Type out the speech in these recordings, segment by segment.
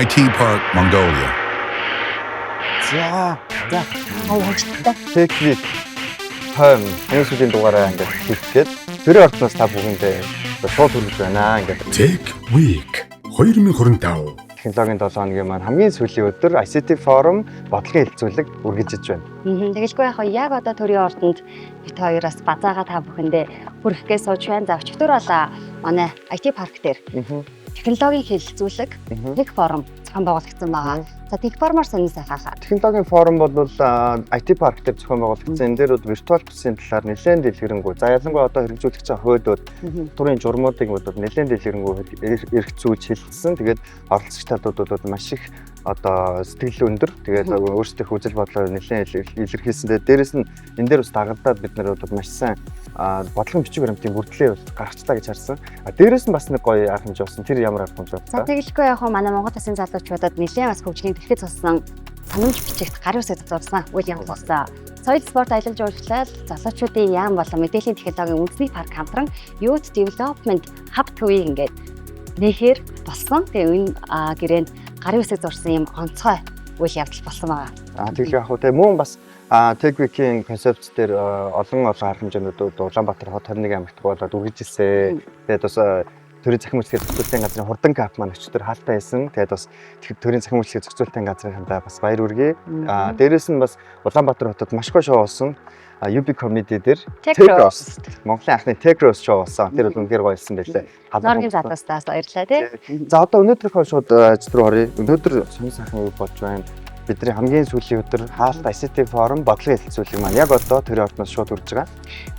IT Park Mongolia. За Tech Week тайм энэ сүүлийн дугаараа ингээд хийхэд төрийн орчноос та бүхэндээ шууд хүргэж байна ингээд Tech Week 2025. технологийн 7 хоногийн маань хамгийн сүүлийн өдөр ICT форум бодлогын хэлцүүлэг үргэлжиж байна. Тэгэлгүй яг одоо төрийн ордонд бит хоёроос базаага та бүхэндээ хүрэхгээ сууж байна. За өчигдөр бол манай IT парк дээр технологийн хэлэлцүүлэг Tech форум зохион байгуулагдсан байгаа. За Tech форумаар сонирхсан хаа. Технологийн форум бол IT парк дээр зохион байгуулагдсан. Энэ дээр бол виртуал бүсийн талаар нэлээд дэлгэрэнгүй. За ялангуяа одоо хэрэгжүүлэх цаа хуулиуд турын журмуудыг нэлээд дэлгэрэнгүй эргцүүлж хэлсэн. Тэгээд оролцогч талууд бол маш их одоо сэтгэл өндөр. Тэгээд өөрсдийнх үзэл бодлоо нэлээд илэрхийлсэн. Тэгээд дээрэс нь энэ дээр бас дагалдаад бид нар бол маш сайн бодлогын бичиг баримтын бүрдлээ гаргачлаа гэж харсан. Дээрэс нь бас нэг гоё арга хэмжээ болсон. Тэр ямар арга хэмжээ вэ? За тэгэлгүй манай Монгол Улсын залуучуудад нэлээд бас хөгжлийн дэлхийд цусан санамж бичигт гарын үсэг зурсан үйл явдлаа. Соёл спорт аялал жуулчлал залуучуудын яам болон мэдээллийн технологийн үндэсний парк хамтран Youth Development Hub төвийг ингээд нэхэр болсон. Тэгээ энэ гэрээнд гарын үсэг зурсан юм онцгой үйл явдал болсон байгаа. Тэгэл яг хөө тэгээ мөн бас Tech Week-ийн концепц дээр олон арга хэмжээнүүд Улаанбаатар хот 21 аймагт болоод үргэлжилсэн. Тэгээд бас төрийн захин үйлчлэгээ зохицуулалтын газрын хурдан кап маань өчтөр хаалттай байсан. Тэгээд бас төрийн захин үйлчлэгээ зохицуулалтын газрынхандаа бас баяр хүргэе. Дээрээс нь бас Улаанбаатар хотод маш гоё шоу болсон. UB comedy дээр Techros Монголын анхны Techros шоу болсон. Тэр бол үнэхээр гоё болсон байлээ. Норгийн залуустаас баярлалаа тий. За одоо өнөөдрийнхөө шууд ажил руу оръё. Өнөөдөр сонир сайхан юу болж байна? Бидний хамгийн сүүлийн өдөр хаалт ICT форум бодлогын хэлэлцүүлэг маань яг одоо төрийн ордоноос шууд үрж байгаа.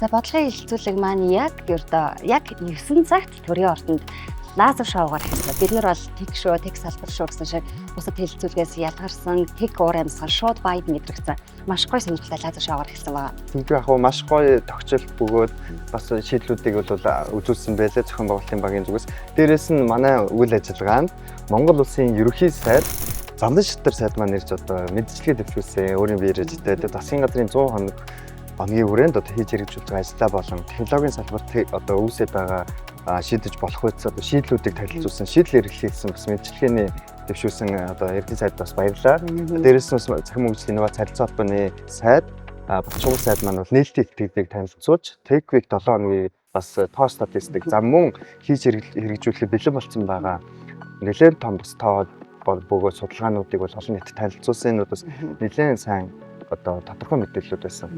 За бодлогын хэлэлцүүлэг маань яг 9 цагт төрийн ордонд лазер шоугаар хэлсэн. Бид нар бол Tech show, Tech салбар шоу гэсэн шиг бусад хэлэлцүүлгээс ялгарсан Tech уур амьсгал шууд баяд мэдрэгцэн. Маш гоё сонирхолтой лазер шоугаар хэлсэн байгаа. Тэгвэл яг маш гоё тогтчил бөгөөд бас шийдлүүдийг бол үзүүлсэн байлээ зохион байгуулалтын багийн зүгээс. Дээрээс нь манай үйл ажиллагаанд Монгол Улсын ерөнхий сайд Замдан шатар сайд маань нэрж одоо мэдчилгээ дэвшүүлсэн өөрийн биеэр ажилладаг. Тэгээд засгийн газрын 100 хоногийн хүрээнд одоо хийж хэрэгжүүлж байгаа ажлаа болон технологийн салбарт одоо үүсэж байгаа шийдэж болох үйлс шийдлүүдийг танилцуулсан, шийдэл эргэлхийлсэн бас мэдчилгээний дэвшүүлсэн одоо эрдэнэ сайд бас баярлалаа. Дээрээс нь захин мөнгөжлийн инновац харилцаа холбооны сайд Бачуул сайд маань бол нээлттэй итгэдэг танилцуулж Tech Week 7 хоногийн бас тоо статистик зам мөн хийж хэрэгжүүлэхэд бэлэн болсон байгаа. Нэлээд том бас тоо бөгөөд судалгаануудыг бол олон нийтэд танилцуулсан энэ бас нэлээд сайн одоо тодорхой мэдээлэлүүд байсан.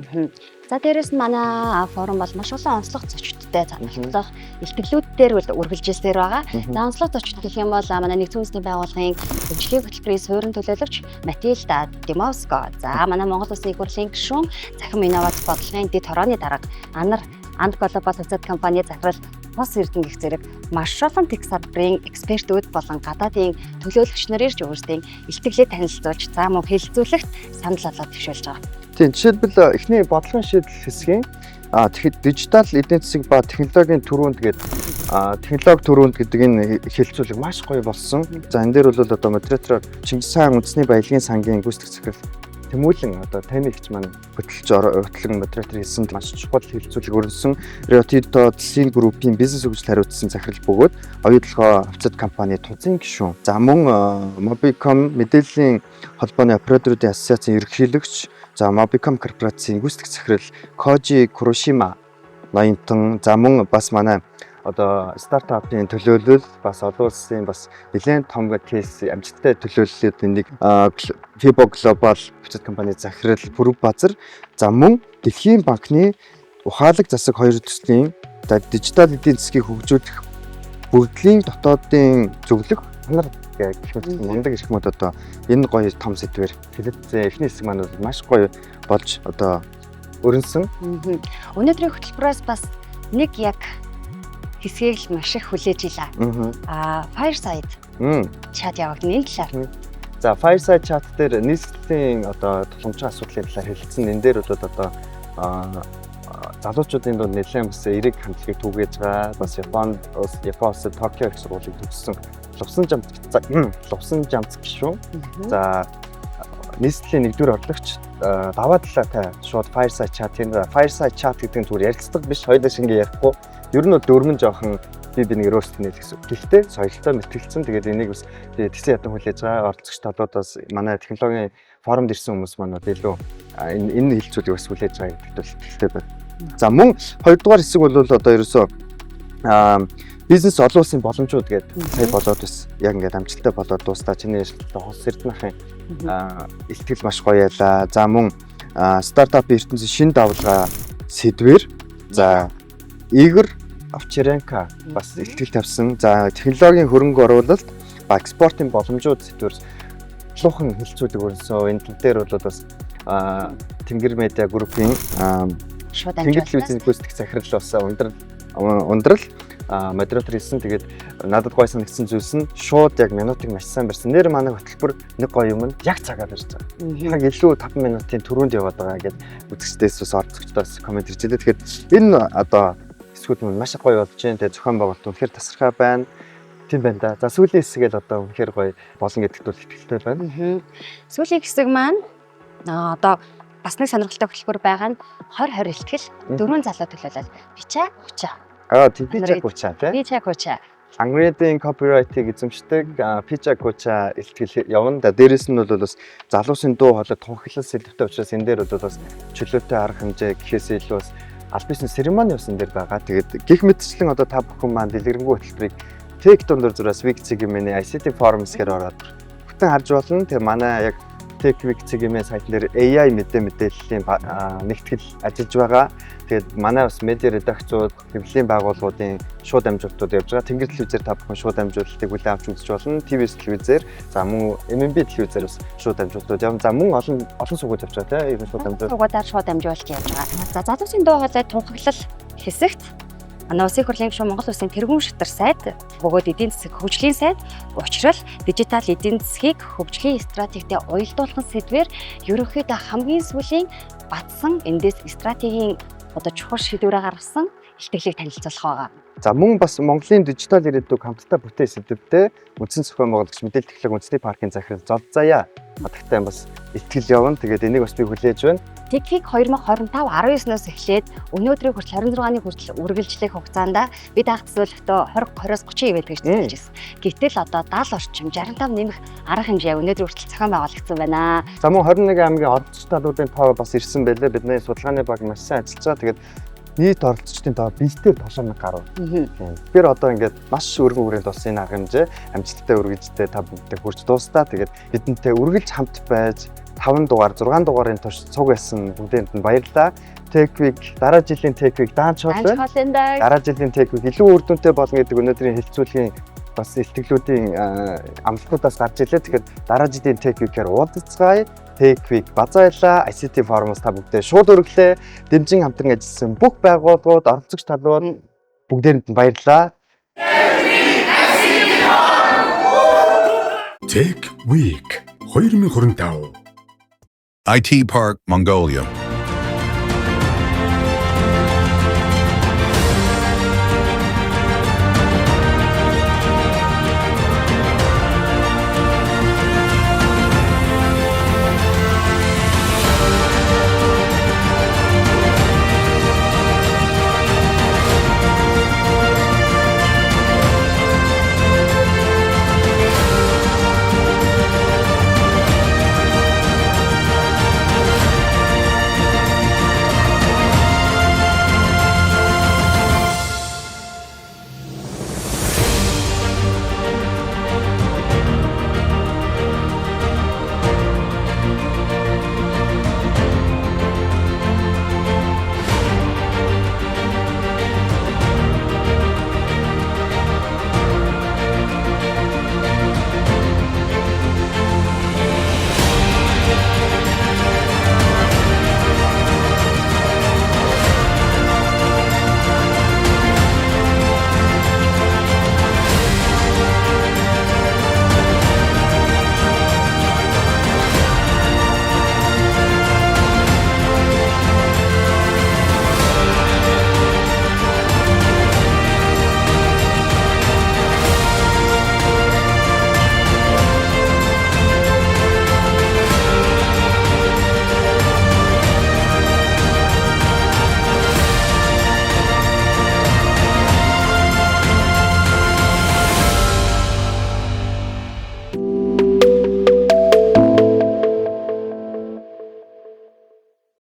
За дээрэс нь манай форум бол маш олон онцлог зочдтой заншлах илтгэлүүдээр үргэлжилсээр байгаа. За онцлог зочд гэх юм бол манай нэгдсэн үндэсний байгууллагын хөгжлийн хөтөлбөрийн суурин төлөөлөгч Матильда Демовско. За манай Монгол Улсын их хурлын гишүүн захим инновац бодлогын дэд хорооны дарга Анд Глобал хувьцаат компани захирал Бос Эрдэнэ гэх зэрэг маш олон тех салбарын экспертүүд болон гадаадын төлөөлөгч нар ирж өөрсдийн илтгэлээ танилцуулж за мөн хэлэлцүүлэгт санал болоод төвшүүлж байгаа. Тийм жишээлбэл эхний бодлогын шийдэл хэсгийн тэгэхэд дижитал эдийн засаг ба технологийн төрөнд гэдэг технологи төрөнд гэдэг энэ хэлэлцүүлэг маш гоё болсон. За энэ дээр бол одоо модератороор Чингис хаан үндэсний баялагын сангийн гүйцэтгэх захирал Тэмүүлэн одоо Тамигч маань хөтлөн модератор хийсэн маш чухал хэлэлцүүлэг өргөсөн. Риотидо Цэсийн группийн бизнес хөгжил хариуцсан захирал бөгөөд оюутлогоо хувьцат компани Тузын гишүүн. За мөн Mobicom мэдээллийн холбооны операторуудын ассоциацийн ерөнхийлөгч, за Mobicom корпорацийн гүйцэтгэх захирал Koji Kuroshima ноёнтон, за мөн бас манай одоо стартапын төлөөлөл бас олон улсын бас нэлээд том кейс амжилттай төлөөллөлийн нэг Fibo Global хувьцат компани захирал Бүрэг Базар, за мөн Дэлхийн банкны ухаалаг засаг 2 төслийн дижитал эдийн засгийг хөгжүүлэх бүгдлийн дотоодын зөвлөх нар гэх мэт мундаг ирэх мэт одоо энэ гоё том сэдвэр хэлэлцээ эхний хэсэг маань маш гоё болж одоо өрнсөн. Өнөөдрийн хөтөлбөрөөс бас нэг яг хэсгийг маш их хүлээж илаа. Fireside чат явагдана энэ талаар. За Fireside chat дээр нийслэлийн одоо тулгымчийн асуудлын талаар хэлэлцэн. Энэ дээр бол одоо залуучуудын дунд нэлээд бас эрэг хандлагыг түгээж байгаа. Бас Японоос Токио их сургуулийг төгссөн Лувсан Жамц гишүүн. За нийслэлийн нэгдүгээр орлогч даваа талаатай шууд Fireside chat Fireside chat гэдэг нь зүгээр ярилцдаг биш, хоёулаа шингээ ярихгүй. Ер нь дөрмөн жоохон би нэг рост нэл гэсэн. Гэхдээ соёлтой мэтгэлцэн тэгээд энийг бас тэсээ ядан хүлээж байгаа оролцогч талуудаас манай технологийн форумд ирсэн хүмүүс маань илүү энэ хилцүүлгийг бас хүлээж байгаа гэдэгт бол итгэлтэй байна. За мөн хоёрдугаар хэсэг бол одоо ерөөсөө бизнес олон улсын боломжууд гэдэг сая болоод бас яг ингээд амжилттай болоод дуустаа чиний ярилцлага хос Эрдэнэхийн ихтгэл маш гоё ялаа. За мөн стартап ертөнцийн шин давлгаа сэдвэр за Игор Овчаренко бас ихтгэл тавьсан. За технологийн хөрөнгө оруулалт ба экспортын боломжууд сэдвэр луухан хэлцүүлэг өрнсөн. Энэ тал дээр бол бас Тэнгэр медиа группийн шууд Тэнгэр телевизийн гүйцэтгэх захирал бас ундрал модератор хэлсэн. Тэгээд надад гой санагдсан зүйлс нь шууд яг минутыг маш сайн барьсан. Нэр манай хөтөлбөр нэг гоё юм нь яг цагаар барьж байгаа. Яг илүү 5 минутын түрүүнд яваад байгаа гэдэг үзэгчдээс бас орцогчдоос комент ирж байлаа. Тэгэхээр энэ одоо хэсгүүд нь маш гоё болж байна. Тэгээд зохион байгуулалт үнэхээр тасархай байна. Тийм байна да. За сүүлийн хэсгээл одоо үнэхээр гоё болно гэдэгт бол итгэлтэй байна. Сүүлийн хэсэг маань одоо бас нэг сонирхолтой хөтөлбөр байгаа нь 2020 ихтгэл 4 залуу төлөөлөл. Бичээ хүчээ. Пича куча тий. Бичээ хүчээ. Ангредийн копирайтыг эзэмшдэг Пича куча ихтгэл явна. Дээрээс нь бол бас залуусын дуу хоолой тунхаглал сэлбэтэй учраас энэ дээр бол бас чөлөөтэй арга хэмжээ гэхээс илүү бас аль биесний церемони бас энэ дээр байгаа. Тэгээд гих мэтчлэн одоо та бүхэн маань дэлгэрэнгүй хөтөлбөрийг Tech дундор зураас Week CGM-ийн ICT Forums-гээр ороод бүтэн харж болно. Тэгээ манай яг Tech Week CGM-ийн сайтн дээр AI мэдээллийн нэгтгэл ажиллаж байгаа. Тэгээд манай бас медиа редакцууд, хэвлэлийн байгууллагуудын шууд амжилтууд явж байгаа. Тэнгэр телевизээр та бүхэн шууд амжилтыг хүлээн авч үзэж болно. TVS телевизээр, за мөн MMB телевизээр бас шууд амжилтууд явна. За мөн олон сувгууд явж байгаа тийм шууд амжилт. Сувгуудаар шууд амжуулж явж байгаа. За залуусын дуу хоолой тунхаглал хэсэгт манай Улсын хурлын гишүүн Монгол Улсын тэргуун шатар сайд, бөгөөд эдийн засаг хөгжлийн сайд, учрал дижитал эдийн засгийг хөгжлийн стратегитэй уялдуулах сэдвээр ерөнхийдөө хамгийн сүүлийн батсан эндээс стратегийн одоо чухал шийдвэрээ гаргасан илтгэлийг танилцуулах байгаа. За мөн бас Монголын дижитал ирээдүйг хамтдаа бүтээх сэдвтэй үндсэн зохион байгуулагч мэдээлэл технологи үндэсний паркийн захирал Зол Заяа хатагтай бас илтгэл явна. Тэгээд энийг бас би хүлээж байна. Techweek 2025 19-ноос эхлээд өнөөдрийн хүртэл 26-ны хүртэл үргэлжлэх хугацаанд бид анх төсөөлөхдөө 20-20-оос 30 ивент гэж төлөвлөж байсан. Гэтэл одоо 70 орчим 65 нэмэх арга хэмжээ өнөөдрийн хүртэл зохион байгуулагдсан байна. За мөн 21 аймгийн оролцогч талуудын тоо бас ирсэн байлээ. Бидний судалгааны баг маш сайн ажиллаж байгаа. Тэгээд нийт оролцогчдын тоо бэлтээр 70 гаруй. Тэгэхээр одоо ингээд маш өргөн хүрээнд болсон энэ арга хэмжээ амжилттай үргэлжтэй та бүгдээ хүрч дуустаа. Тэгээд бидэнтэй үргэлж хамт байж 5 дугаар 6 дугаарын турш цуг байсан бүгдэнд нь баярлалаа. Techweek дараа жилийн Techweek даанч болно. Дараа жилийн Techweek илүү үр дүнтэй болно гэдэг өнөөдрийн хэлцүүлгийн бас илтгэлүүдийн амлалтуудаас гарч илээ. Тэгэхээр дараа жилийн Techweek-ээр уулзцгаая. Techweek базаалаа. ICT Forum-оос та бүгдээ шууд өргөлээ. Дэмжин хамтран ажилласан бүх байгууллагууд, оролцогч талууд бүгдээрэнд нь баярлалаа. Tech Week 2025 IT Park, Mongolia.